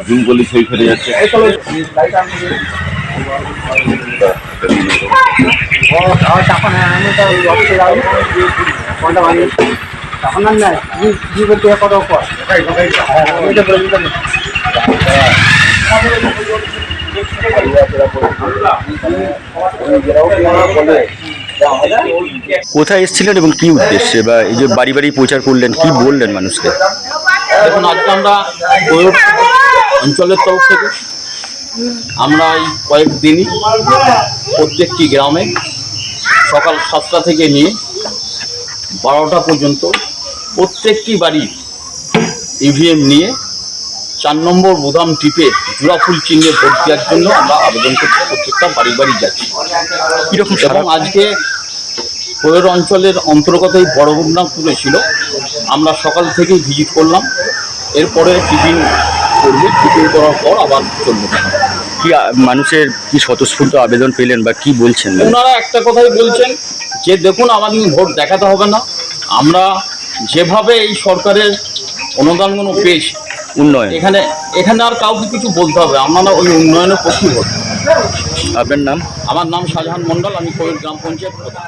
জুমগুলি সেই ফেলে যাচ্ছে। কোথায় এসেছিলেন এবং কি উদ্দেশ্যে, বা এই যে বাড়ি বাড়ি প্রচার করলেন, কি বললেন মানুষকে? দেখুন, আজকে আমরা অঞ্চলের তরফ থেকে আমরা এই কয়েকদিনই প্রত্যেকটি গ্রামে সকাল 7টা থেকে নিয়ে 12টা পর্যন্ত প্রত্যেকটি বাড়ি ইভিএম নিয়ে 4 নম্বর বোতাম টিপে জোড়াফুল চিহ্নে ভোট দেওয়ার জন্য আমরা আবেদন করছি। প্রত্যেকটা বাড়ি বাড়ি যাচ্ছি। কীরকম? এবং আজকে কোয়ের অঞ্চলের অন্তর্গত এই বড়গুমরামপুরে ছিল, আমরা সকাল থেকেই ভিজিট করলাম। এরপরে টিফিন করবে, টিফিন করার পর আবার চলবে। কি মানুষের কি স্বতঃস্ফূর্ত আবেদন পেলেন বা কি বলছেন? ওনারা একটা কথাই বলছেন যে দেখুন, আমাদের ভোট দেখাতে হবে না, আমরা যেভাবে এই সরকারের অনুদানগুলো পেয়েছি উন্নয়ন, এখানে আর কাউকে কিছু বলতে হবে, আমরা ওই উন্নয়নের পক্ষে ভোট। আপনার নাম? আমার নাম শাহজাহান মণ্ডল, আমি কোয়েল গ্রাম পঞ্চায়েত প্রধান।